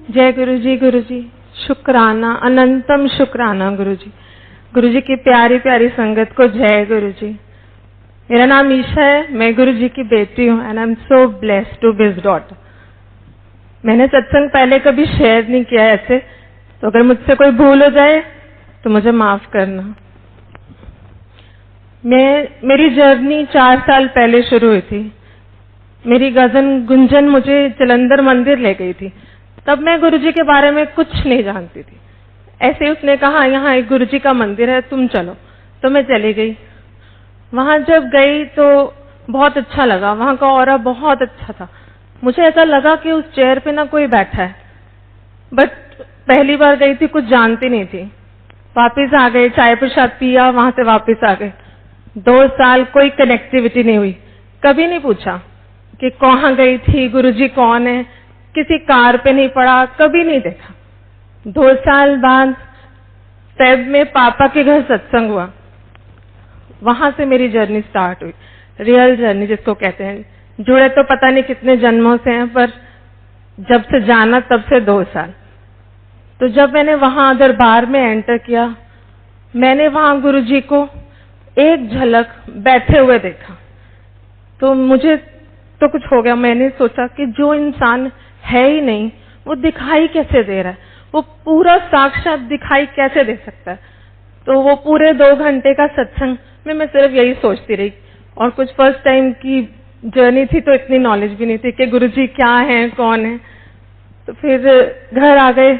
जय गुरु जी, शुक्राना, अनंतम शुक्राना गुरु जी की प्यारी प्यारी संगत को जय गुरु जी। मेरा नाम ईशा है, मैं गुरु जी की बेटी हूँ and I am so blessed to be his daughter. मैंने सत्संग पहले कभी शेयर नहीं किया ऐसे, तो अगर मुझसे कोई भूल हो जाए तो मुझे माफ करना। मेरी जर्नी 4 साल पहले शुरू हुई थी। मेरी कजन गुंजन मुझे जलंधर मंदिर ले गई थी। तब मैं गुरुजी के बारे में कुछ नहीं जानती थी। ऐसे ही उसने कहा यहाँ एक गुरुजी का मंदिर है, तुम चलो, तो मैं चली गई। वहां जब गई तो बहुत अच्छा लगा, वहां का ऑरा बहुत अच्छा था। मुझे ऐसा लगा कि उस चेयर पे ना कोई बैठा है, बट पहली बार गई थी, कुछ जानती नहीं थी। वापस आ गए, चाय प्रसाद पिया, वहां से वापस आ गए। 2 साल कोई कनेक्टिविटी नहीं हुई, कभी नहीं पूछा कि कहाँ गई थी, गुरुजी कौन है, किसी कार पे नहीं पड़ा, कभी नहीं देखा। 2 साल बाद फेब में पापा के घर सत्संग हुआ, वहां से मेरी जर्नी स्टार्ट हुई, रियल जर्नी जिसको कहते हैं। जुड़े तो पता नहीं कितने जन्मों से हैं, पर जब से जाना तब से 2 साल। तो जब मैंने वहां दरबार में एंटर किया, मैंने वहां गुरुजी को एक झलक बैठे हुए देखा, तो मुझे तो कुछ हो गया। मैंने सोचा कि जो इंसान है ही नहीं वो दिखाई कैसे दे रहा है, वो पूरा साक्षात दिखाई कैसे दे सकता है। तो वो पूरे 2 घंटे का सत्संग में मैं सिर्फ यही सोचती रही। और कुछ फर्स्ट टाइम की जर्नी थी तो इतनी नॉलेज भी नहीं थी कि गुरुजी क्या है, कौन है। तो फिर घर आ गए,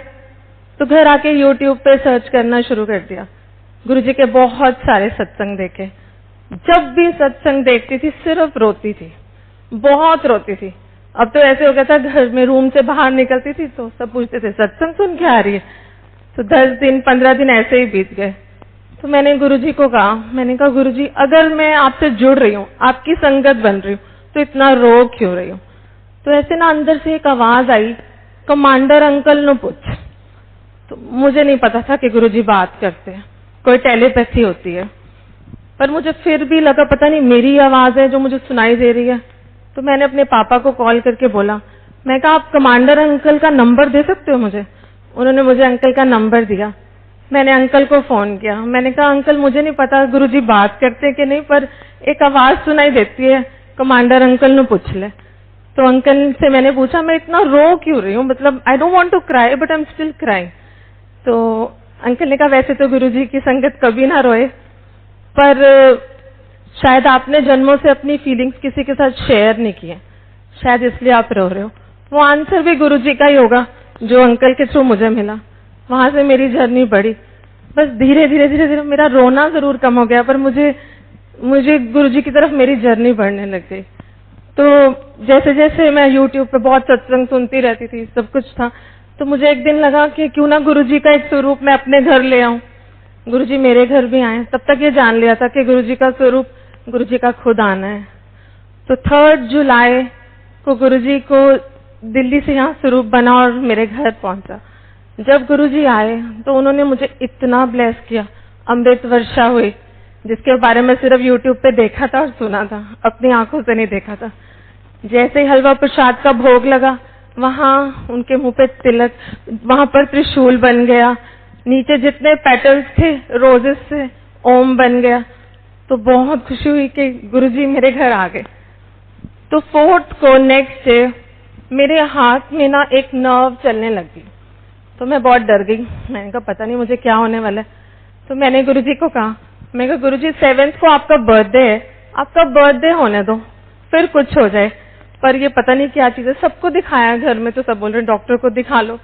तो घर आके यूट्यूब पे सर्च करना शुरू कर दिया। गुरुजी के बहुत सारे सत्संग देखे। जब भी सत्संग देखती थी सिर्फ रोती थी, बहुत रोती थी। अब तो ऐसे हो गया था, घर में रूम से बाहर निकलती थी तो सब पूछते थे सत्संग सुन के आ रही है। तो 10 दिन 15 दिन ऐसे ही बीत गए। तो मैंने गुरुजी को कहा, मैंने कहा गुरुजी अगर मैं आपसे जुड़ रही हूँ, आपकी संगत बन रही हूँ, तो इतना रो क्यों रही हूँ। तो ऐसे ना अंदर से एक आवाज आई, कमांडर अंकल नो पूछ। तो मुझे नहीं पता था कि गुरुजी बात करते हैं, कोई टेलीपैथी होती है, पर मुझे फिर भी लगा पता नहीं मेरी आवाज है जो मुझे सुनाई दे रही है। तो मैंने अपने पापा को कॉल करके बोला, मैं कहा आप कमांडर अंकल का नंबर दे सकते हो मुझे। उन्होंने मुझे अंकल का नंबर दिया। मैंने अंकल को फोन किया, मैंने कहा अंकल मुझे नहीं पता गुरुजी बात करते हैं कि नहीं, पर एक आवाज सुनाई देती है, कमांडर अंकल ने पूछ ले। तो अंकल से मैंने पूछा मैं इतना रो क्यों रही हूँ, मतलब I don't want to cry but I am still crying. तो अंकल ने कहा वैसे तो गुरुजी की संगत कभी ना रोए, पर शायद आपने जन्मों से अपनी फीलिंग्स किसी के साथ शेयर नहीं किए, शायद इसलिए आप रो रहे हो। वो आंसर भी गुरुजी का ही होगा जो अंकल के थ्रू मुझे मिला। वहां से मेरी जर्नी बढ़ी। बस धीरे धीरे मेरा रोना जरूर कम हो गया, पर मुझे गुरुजी की तरफ मेरी जर्नी बढ़ने लग गई। तो जैसे जैसे मैं यूट्यूब पे बहुत सत्संग सुनती रहती थी, सब कुछ था, तो मुझे एक दिन लगा कि क्यों ना गुरुजी का एक स्वरूप मैं अपने घर ले आऊं। गुरुजी मेरे घर भी आए। तब तक ये जान लिया था कि गुरुजी का स्वरूप गुरुजी का खुद आना है। तो 3 जुलाई को गुरुजी को दिल्ली से यहाँ स्वरूप बना और मेरे घर पहुंचा। जब गुरुजी आए तो उन्होंने मुझे इतना ब्लेस किया, अमृत वर्षा हुई, जिसके बारे में सिर्फ यूट्यूब पे देखा था और सुना था, अपनी आंखों से नहीं देखा था। जैसे ही हलवा प्रसाद का भोग लगा, वहां उनके मुंह पे तिलक, वहां पर त्रिशूल बन गया, नीचे जितने पेटल्स थे रोजेस से ओम बन गया। तो बहुत खुशी हुई कि गुरुजी मेरे घर आ गए। तो 4th को नेक्स्ट डे मेरे हाथ में ना एक नर्व चलने लगी, तो मैं बहुत डर गई। मैंने कहा पता नहीं मुझे क्या होने वाला है। तो मैंने गुरुजी को कहा, मैं कहा गुरुजी 7th को आपका बर्थडे है, आपका बर्थडे होने दो, फिर कुछ हो जाए। पर ये पता नहीं क्या चीज है, सबको दिखाया घर में तो सब बोल रहे डॉक्टर को दिखा लो।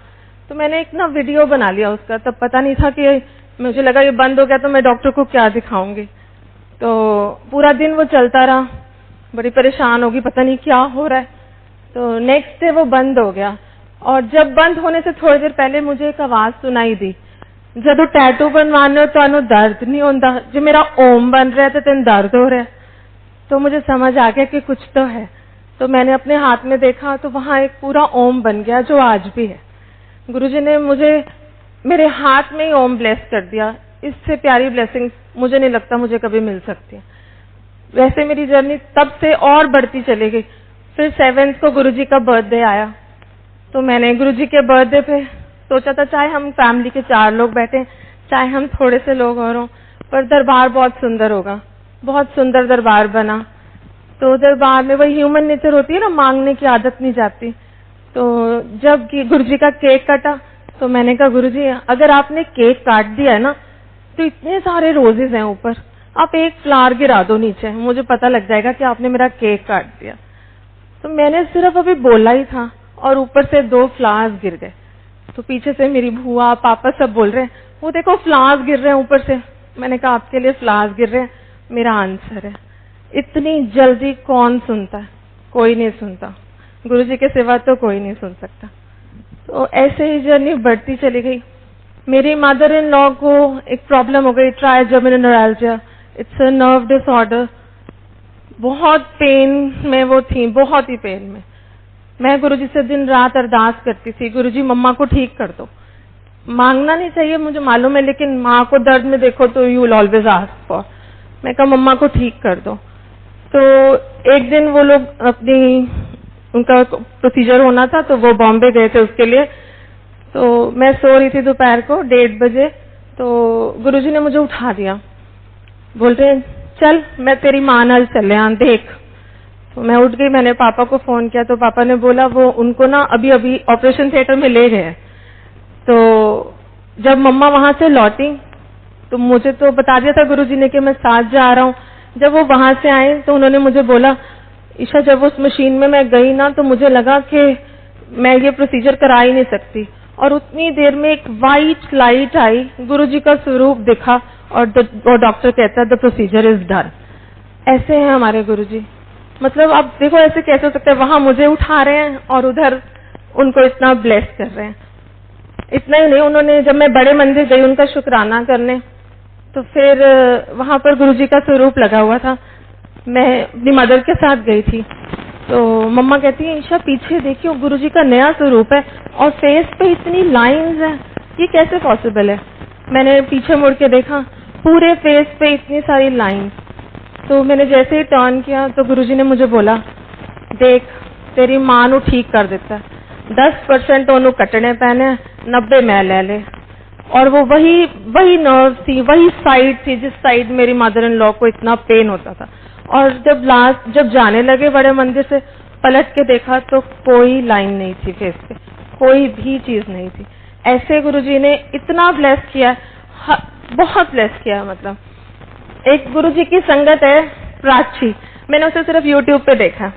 तो मैंने एक ना वीडियो बना लिया उसका, तब पता नहीं था कि मुझे लगा ये बंद हो गया तो मैं डॉक्टर को क्या दिखाऊंगी। तो पूरा दिन वो चलता रहा, बड़ी परेशान होगी पता नहीं क्या हो रहा है। तो नेक्स्ट डे वो बंद हो गया, और जब बंद होने से थोड़ी देर पहले मुझे एक आवाज सुनाई दी, जब टैटू बनवाने हो तो दर्द नहीं होता, जो मेरा ओम बन रहा है तो तेन दर्द हो रहा है। तो मुझे समझ आ गया कि कुछ तो है। तो मैंने अपने हाथ में देखा तो वहां एक पूरा ओम बन गया जो आज भी है। गुरुजी ने मुझे मेरे हाथ में ही ओम ब्लेस कर दिया। इससे प्यारी ब्लेसिंग मुझे नहीं लगता मुझे कभी मिल सकती है। वैसे मेरी जर्नी तब से और बढ़ती चली गई। फिर 7th को गुरुजी का बर्थडे आया, तो मैंने गुरुजी के बर्थडे पे सोचा था चाहे हम फैमिली के 4 लोग बैठे, चाहे हम थोड़े से लोग और हों, पर दरबार बहुत सुंदर होगा। बहुत सुंदर दरबार बना। तो दरबार में वही ह्यूमन नेचर होती है ना, मांगने की आदत नहीं जाती। तो जब गुरुजी का केक कटा तो मैंने कहा गुरुजी अगर आपने केक काट दिया है ना तो इतने सारे रोजेस हैं ऊपर, आप एक फ्लावर गिरा दो नीचे, मुझे पता लग जाएगा कि आपने मेरा केक काट दिया। तो मैंने सिर्फ अभी बोला ही था और ऊपर से 2 फ्लावर्स गिर गए। तो पीछे से मेरी बुआ पापा सब बोल रहे हैं वो देखो फ्लावर्स गिर रहे हैं ऊपर से। मैंने कहा आपके लिए फ्लावर्स गिर रहे हैं, मेरा आंसर है। इतनी जल्दी कौन सुनता है? कोई नहीं सुनता, गुरुजी के सिवा तो कोई नहीं सुन सकता। तो ऐसे ही जर्नी बढ़ती चली गई। मेरी मदर इन लॉ को एक प्रॉब्लम हो गई, trigeminal neuralgia, it's a nerve disorder. बहुत पेन में वो थी, बहुत ही पेन में। मैं गुरुजी से दिन रात अरदास करती थी, गुरुजी मम्मा को ठीक कर दो। मांगना नहीं चाहिए मुझे मालूम है, लेकिन माँ को दर्द में देखो तो you will always ask for. मैं कहा मम्मा को ठीक कर दो। तो एक दिन वो लोग उनका प्रोसीजर होना था तो वो बॉम्बे गए थे उसके लिए। तो मैं सो रही थी दोपहर को 1:30 बजे, तो गुरुजी ने मुझे उठा दिया, बोलते हैं चल मैं तेरी माँ नाल चले आ देख। तो मैं उठ गई, मैंने पापा को फोन किया तो पापा ने बोला वो उनको ना अभी अभी ऑपरेशन थिएटर में ले गए। तो जब मम्मा वहां से लौटी तो मुझे तो बता दिया था गुरुजी ने कि मैं साथ जा रहा हूँ। जब वो वहां से आए तो उन्होंने मुझे बोला ईशा जब उस मशीन में मैं गई ना तो मुझे लगा कि मैं ये प्रोसीजर करा ही नहीं सकती। और उतनी देर में एक वाइट लाइट आई, गुरुजी का स्वरूप दिखा और डॉक्टर कहता है द प्रोसीजर इज डन। ऐसे हैं हमारे गुरुजी। मतलब आप देखो ऐसे कैसे हो सकता है, वहां मुझे उठा रहे हैं और उधर उनको इतना ब्लेस कर रहे हैं। इतना ही नहीं, उन्होंने जब मैं बड़े मंदिर गई उनका शुक्राना करने तो फिर वहां पर गुरुजी का स्वरूप लगा हुआ था। मैं अपनी मदर के साथ गई थी तो मम्मा कहती है ईशा पीछे देखियो गुरुजी का नया स्वरूप है और फेस पे इतनी लाइंस हैं, ये कैसे पॉसिबल है? मैंने पीछे मुड़ के देखा, पूरे फेस पे इतनी सारी लाइंस। तो मैंने जैसे ही टर्न किया तो गुरुजी ने मुझे बोला देख तेरी मां नू ठीक कर देता है, 10% ओनू कटने पैने, 90 मैं ले ले। और वो वही नर्व थी, वही साइड थी जिस साइड मेरी मदर इन लॉ को इतना पेन होता था। और जब जाने लगे बड़े मंदिर से पलट के देखा तो कोई लाइन नहीं थी फेस पे, कोई भी चीज नहीं थी। ऐसे गुरुजी ने इतना ब्लेस किया, बहुत ब्लेस किया। मतलब एक गुरुजी की संगत है प्राची, मैंने उसे सिर्फ YouTube पे देखा।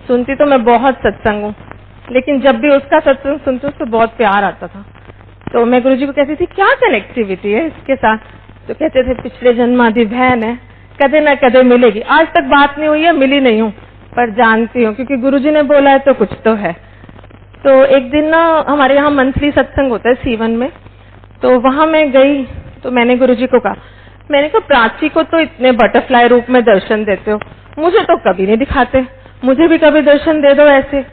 सुनती तो मैं बहुत सत्संग हूँ, लेकिन जब भी उसका सत्संग सुनती उसको बहुत प्यार आता था। तो मैं गुरुजी को कहती थी क्या कनेक्टिविटी है इसके साथ? तो कहते थे पिछले जन्मादि बहन है, कदे न कदे मिलेगी। आज तक बात नहीं हुई है, मिली नहीं हूँ, पर जानती हूँ क्योंकि गुरुजी ने बोला है तो कुछ तो है। तो एक दिन ना हमारे यहाँ मंथली सत्संग होता है सीवन में, तो वहां मैं गई तो मैंने गुरुजी को कहा, मैंने कहा प्राची को तो इतने बटरफ्लाई रूप में दर्शन देते हो, मुझे तो कभी नहीं दिखाते, मुझे भी कभी दर्शन दे दो ऐसे।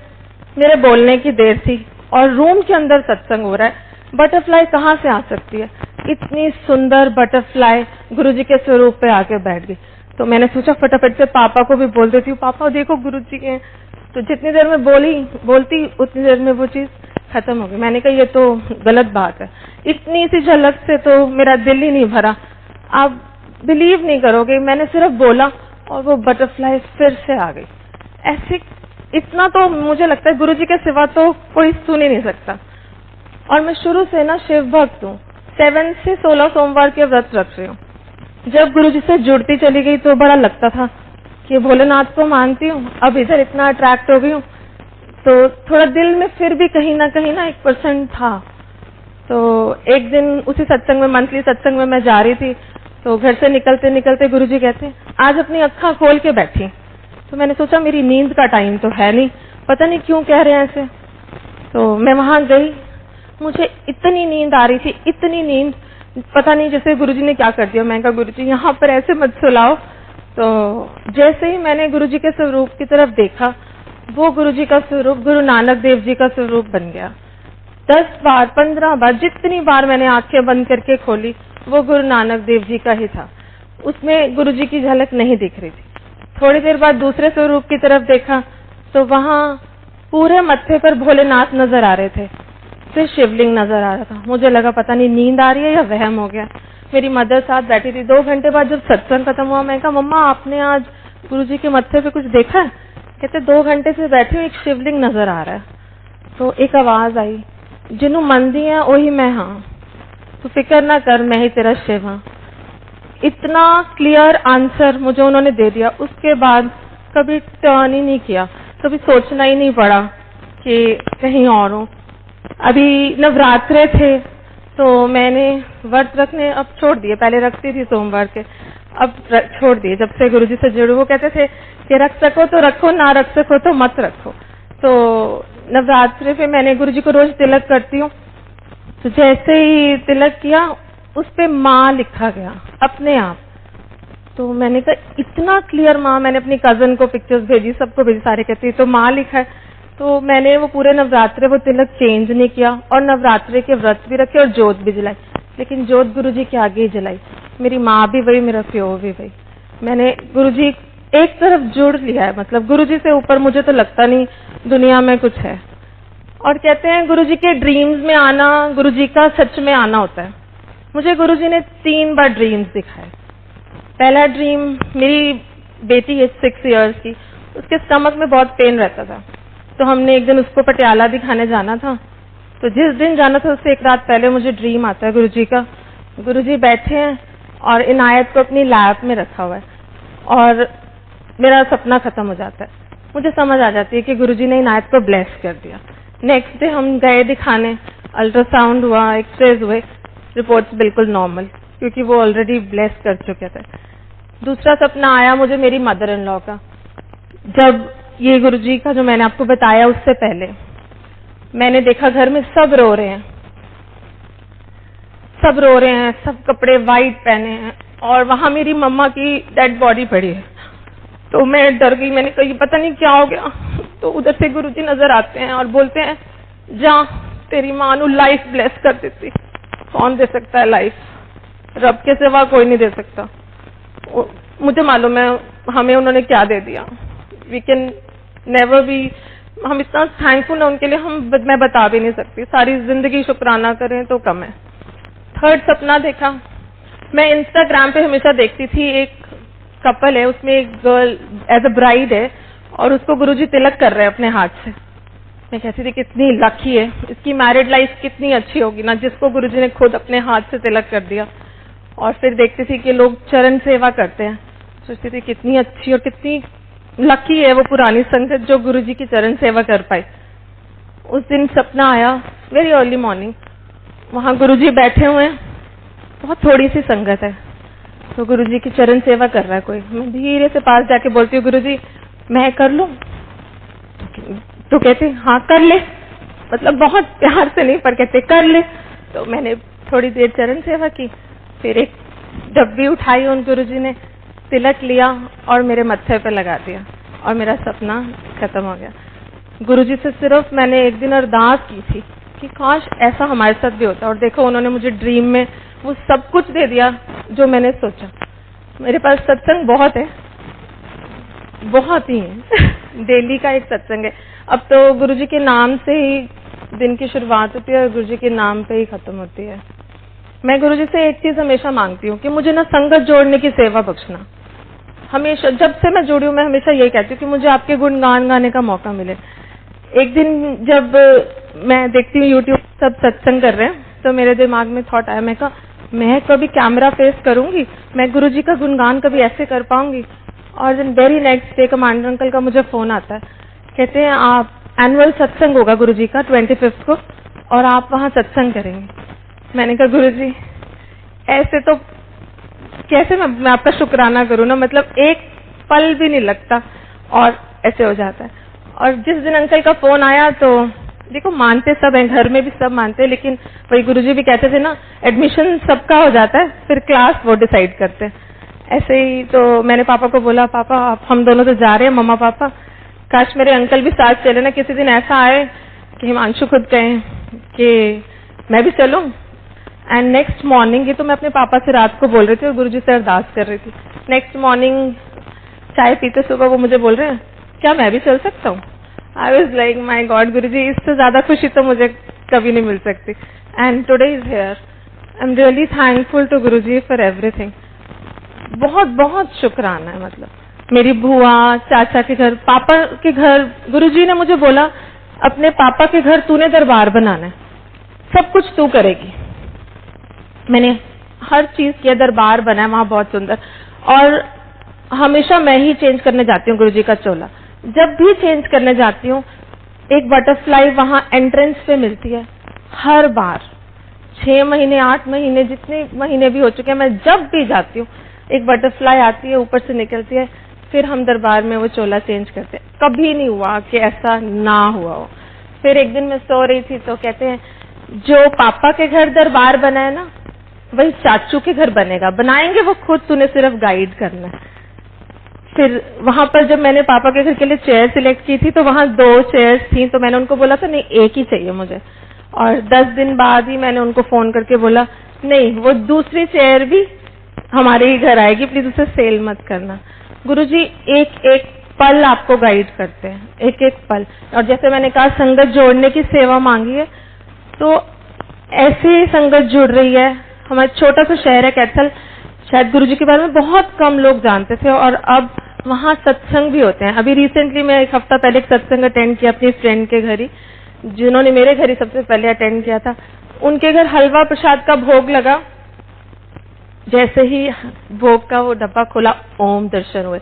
मेरे बोलने की देर थी और रूम के अंदर सत्संग हो रहा है, बटरफ्लाई कहाँ से आ सकती है? इतनी सुंदर बटरफ्लाई गुरुजी के स्वरूप पे आके बैठ गई। तो मैंने सोचा फटाफट से पापा को भी बोल देती हूँ, पापा देखो गुरुजी के। तो जितनी देर में बोलती उतनी देर में वो चीज खत्म हो गई। मैंने कहा ये तो गलत बात है, इतनी सी झलक से तो मेरा दिल ही नहीं भरा। आप बिलीव नहीं करोगे, मैंने सिर्फ बोला और वो बटरफ्लाई फिर से आ गई। ऐसे इतना तो मुझे लगता है गुरुजी के सिवा तो कोई सुन ही नहीं सकता। और मैं शुरू से ना शिव भक्त हूँ, 7 से 16 सोमवार के व्रत रख रही हूँ। जब गुरुजी से जुड़ती चली गई तो बड़ा लगता था कि भोलेनाथ को मानती हूँ, अब इधर इतना अट्रैक्ट हो गई हूँ, तो थोड़ा दिल में फिर भी कहीं ना 1% था। तो एक दिन उसी सत्संग में, मंथली सत्संग में मैं जा रही थी, तो घर से निकलते निकलते गुरुजी कहते आज अपनी अक्खा खोल के बैठी। तो मैंने सोचा मेरी नींद का टाइम तो है नहीं, पता नहीं क्यों कह रहे हैं ऐसे। तो मैं वहां गई, मुझे इतनी नींद आ रही थी, इतनी नींद, पता नहीं जैसे गुरुजी ने क्या कर दिया। मैं कहा गुरुजी यहाँ पर ऐसे मत सुलाओ। तो जैसे ही मैंने गुरुजी के स्वरूप की तरफ देखा, वो गुरुजी का स्वरूप गुरु नानक देव जी का स्वरूप बन गया। 10 बार 15 बार जितनी बार मैंने आंखें बंद करके खोली, वो गुरु नानक देव जी का ही था, उसमें गुरुजी की झलक नहीं दिख रही थी। थोड़ी देर बाद दूसरे स्वरूप की तरफ देखा तो वहां पूरे मत्थे पर भोलेनाथ नजर आ रहे थे, फिर शिवलिंग नजर आ रहा था। मुझे लगा पता नहीं नींद आ रही है या वहम हो गया। मेरी मदर साथ बैठी थी। 2 घंटे बाद जब सत्संग खत्म हुआ, मैं कहा मम्मा आपने आज गुरुजी के मत्थे पे कुछ देखा है? कहते 2 घंटे से बैठी हूँ, एक शिवलिंग नजर आ रहा है। तो एक आवाज आई, जिन्हों मंदी है वही मैं, हाँ तो फिक्र ना कर, मैं ही तेरा शिव हाँ। इतना क्लियर आंसर मुझे उन्होंने दे दिया। उसके बाद कभी टर्न ही नहीं किया, कभी सोचना ही नहीं पड़ा कि कहीं और हो। अभी नवरात्रे थे तो मैंने व्रत रखने अब छोड़ दिए, पहले रखती थी सोमवार के, अब छोड़ दिए। जब से गुरुजी से जुड़ू, वो कहते थे कि रख सको तो रखो, ना रख सको तो मत रखो। तो नवरात्रि पे मैंने गुरुजी को रोज तिलक करती हूँ। तो जैसे ही तिलक किया, उस पे माँ लिखा गया अपने आप। तो मैंने कहा इतना क्लियर माँ, मैंने अपनी कजन को पिक्चर्स भेजी, सबको भेजी, सारे कहती तो माँ लिखा है। तो मैंने वो पूरे नवरात्रे वो तिलक चेंज नहीं किया और नवरात्रे के व्रत भी रखे और जोत भी जलाई, लेकिन जोत गुरुजी के आगे ही जलाई। मेरी माँ भी वही, मेरा प्यो भी वही। मैंने गुरुजी एक तरफ जुड़ लिया है, मतलब गुरुजी से ऊपर मुझे तो लगता नहीं दुनिया में कुछ है। और कहते हैं गुरुजी के ड्रीम्स में आना गुरुजी का सच में आना होता है। मुझे गुरुजी ने 3 बार ड्रीम्स दिखाए। पहला ड्रीम, मेरी बेटी है 6 इयर्स की, उसके स्टमक में बहुत पेन रहता था। तो हमने एक दिन उसको पटियाला दिखाने जाना था। तो जिस दिन जाना था उससे 1 रात पहले मुझे ड्रीम आता है गुरुजी का। गुरुजी बैठे हैं और इनायत को अपनी लैप में रखा हुआ है और मेरा सपना खत्म हो जाता है। मुझे समझ आ जाती है कि गुरुजी ने इनायत को ब्लेस कर दिया। नेक्स्ट डे हम गए दिखाने, अल्ट्रासाउंड हुआ, एक्सरेज हुए, रिपोर्ट्स बिल्कुल नॉर्मल, क्योंकि वो ऑलरेडी ब्लेस कर चुके थे। दूसरा सपना आया मुझे मेरी मदर इन लॉ का। जब ये गुरुजी का जो मैंने आपको बताया, उससे पहले मैंने देखा घर में सब रो रहे हैं, सब रो रहे हैं, सब कपड़े वाइट पहने हैं और वहां मेरी मम्मा की डेड बॉडी पड़ी है। तो मैं डर गई, मैंने कहा पता नहीं क्या हो गया। तो उधर से गुरुजी नजर आते हैं और बोलते हैं जा तेरी मां नु लाइफ ब्लेस कर देती। कौन दे सकता है लाइफ? रब के सिवा कोई नहीं दे सकता। मुझे मालूम है हमें उन्होंने क्या दे दिया। वी कैन नेवर बी, हम इतना थैंकफुल है उनके लिए, मैं बता भी नहीं सकती। सारी जिंदगी शुक्राना करें तो कम है। थर्ड सपना देखा, मैं इंस्टाग्राम पे हमेशा देखती थी, एक कपल है, उसमें एक गर्ल एज अ ब्राइड है और उसको गुरुजी तिलक कर रहे हैं अपने हाथ से। मैं कहती थी कितनी लकी है, इसकी मैरिड लाइफ कितनी अच्छी होगी ना, जिसको गुरुजी ने खुद अपने हाथ से तिलक कर दिया। और फिर देखती थी कि लोग चरण सेवा करते हैं, सोचती थी कितनी अच्छी और कितनी लकी है वो पुरानी संगत जो गुरुजी की चरण सेवा कर पाई। उस दिन सपना आया वेरी अर्ली मॉर्निंग, वहां गुरुजी बैठे हुए हैं, बहुत थोड़ी सी संगत है, तो गुरुजी की चरण सेवा कर रहा है कोई। मैं धीरे से पास जाके बोलती हूँ गुरुजी मैं कर लूं? तो कहते हाँ कर ले, मतलब बहुत प्यार से नहीं पर कहते कर ले। तो मैंने थोड़ी देर चरण सेवा की, फिर एक डब्बी उठाई उन गुरुजी ने, तिलक लिया और मेरे मत्थे पे लगा दिया और मेरा सपना खत्म हो गया। गुरुजी से सिर्फ मैंने एक दिन अरदास की थी कि काश ऐसा हमारे साथ भी होता, और देखो उन्होंने मुझे ड्रीम में वो सब कुछ दे दिया जो मैंने सोचा। मेरे पास सत्संग बहुत है, बहुत ही है डेली का एक सत्संग है। अब तो गुरुजी के नाम से ही दिन की शुरुआत होती है और गुरुजी के नाम पे ही खत्म होती है। मैं गुरुजी से एक चीज हमेशा मांगती हूँ कि मुझे ना संगत जोड़ने की सेवा बख्शना। हमेशा जब से मैं जुड़ी हूँ मैं हमेशा यही कहती हूँ कि मुझे आपके गुणगान गाने का मौका मिले। एक दिन जब मैं देखती हूँ यूट्यूब सब सत्संग कर रहे हैं, तो मेरे दिमाग में थॉट आया, मैं कहा मैं कभी कैमरा फेस करूंगी, मैं गुरुजी का गुणगान कभी ऐसे कर पाऊंगी। और दिन very next day commander uncle का मुझे फोन आता है, कहते हैं आप एनुअल सत्संग होगा गुरुजी का 25 को और आप वहाँ सत्संग करेंगे। मैंने कहा गुरुजी ऐसे तो कैसे मैं आपका शुक्राना करूँ ना, मतलब एक पल भी नहीं लगता और ऐसे हो जाता है। और जिस दिन अंकल का फोन आया तो देखो मानते सब हैं, घर में भी सब मानते हैं, लेकिन वही गुरुजी भी कहते थे ना एडमिशन सबका हो जाता है, फिर क्लास वो डिसाइड करते हैं। ऐसे ही तो मैंने पापा को बोला पापा आप हम दोनों तो जा रहे हैं मम्मा पापा, काश मेरे अंकल भी साथ चले ना, किसी दिन ऐसा आए कि हिमांशु खुद कहें कि मैं भी चलूं। एंड नेक्स्ट मॉर्निंग, ये तो मैं अपने पापा से रात को बोल रही थी और गुरुजी से अरदास कर रही थी। नेक्स्ट मॉर्निंग चाय पीते सुबह वो मुझे बोल रहे हैं क्या मैं भी चल सकता हूँ? I was like my God Guruji, इससे ज्यादा खुशी तो मुझे कभी नहीं मिल सकती. And today is here. I am really thankful to Guruji for everything. बहुत बहुत शुक्राना है. मतलब मेरी बुआ, चाचा के घर, पापा के घर, गुरुजी ने मुझे बोला अपने पापा के घर तूने दरबार बनाना है, सब कुछ तू करेगी. मैंने हर चीज किया, दरबार बना है वहां बहुत सुंदर. और हमेशा मैं ही चेंज करने जाती हूँ गुरुजी का चोला. जब भी चेंज करने जाती हूँ एक बटरफ्लाई वहां एंट्रेंस पे मिलती है. हर बार 6 महीने 8 महीने जितने महीने भी हो चुके हैं, मैं जब भी जाती हूँ एक बटरफ्लाई आती है, ऊपर से निकलती है, फिर हम दरबार में वो चोला चेंज करते हैं. कभी नहीं हुआ कि ऐसा ना हुआ हो. फिर एक दिन मैं सो रही थी तो कहते हैं जो पापा के घर दरबार बना है ना, वही चाचू के घर बनेगा. बनाएंगे वो खुद, तूने सिर्फ गाइड करना है. फिर वहां पर जब मैंने पापा के घर के लिए चेयर सिलेक्ट की थी तो वहां 2 चेयर्स थी, तो मैंने उनको बोला था नहीं एक ही चाहिए मुझे. और 10 दिन बाद ही मैंने उनको फोन करके बोला नहीं वो दूसरी चेयर भी हमारे ही घर आएगी, प्लीज उसे सेल मत करना. गुरुजी एक एक पल आपको गाइड करते हैं, एक एक पल. और जैसे मैंने कहा संगत जोड़ने की सेवा मांगी है, तो ऐसे संगत जुड़ रही है. हमारा छोटा सा शहर है कैथल, शायद गुरुजी के बारे में बहुत कम लोग जानते थे, और अब वहाँ सत्संग भी होते हैं. अभी रिसेंटली मैं 1 हफ्ता पहले एक सत्संग अटेंड किया अपनी फ्रेंड के घर ही, जिन्होंने मेरे घर ही सबसे पहले अटेंड किया था. उनके घर हलवा प्रसाद का भोग लगा. जैसे ही भोग का वो डब्बा खोला, ओम दर्शन हुए.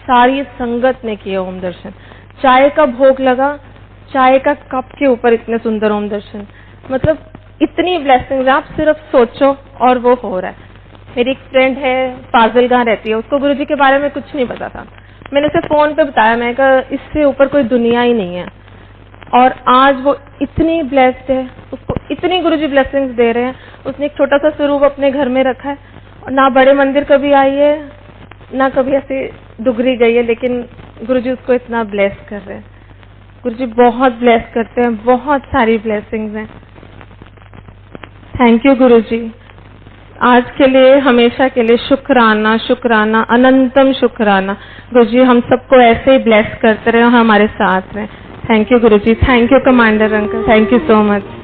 सारी संगत ने किए ओम दर्शन. चाय का भोग लगा, चाय का कप के ऊपर इतने सुंदर ओम दर्शन. मतलब इतनी ब्लेसिंग्स, आप सिर्फ सोचो और वो हो रहा है. मेरी एक फ्रेंड है, फाजिलगाह रहती है, उसको गुरुजी के बारे में कुछ नहीं पता था. मैंने उसे फोन पे बताया, मैं कहा इससे ऊपर कोई दुनिया ही नहीं है. और आज वो इतनी ब्लेस्ड है, उसको इतनी गुरुजी ब्लेसिंग्स दे रहे हैं. उसने एक छोटा सा स्वरूप अपने घर में रखा है, और ना बड़े मंदिर कभी आई है, ना कभी ऐसे डुगरी गई है, लेकिन गुरुजी उसको इतना ब्लेस कर रहे हैं. गुरुजी बहुत ब्लेस करते हैं, बहुत सारी ब्लेसिंग्स हैं. थैंक यू गुरुजी. आज के लिए, हमेशा के लिए शुक्राना, शुक्राना, अनंतम शुक्राना. गुरुजी हम सबको ऐसे ही ब्लेस करते रहे और हमारे साथ रहे. Thank you Guruji. Thank you commander uncle. Thank you so much.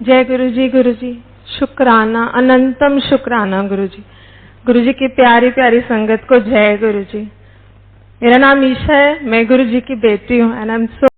जय गुरुजी. गुरुजी शुक्राना, अनंतम शुक्राना गुरुजी. गुरुजी की प्यारी प्यारी संगत को जय गुरुजी. मेरा नाम ईशा है, मैं गुरुजी की बेटी हूँ, एंड आई एम सो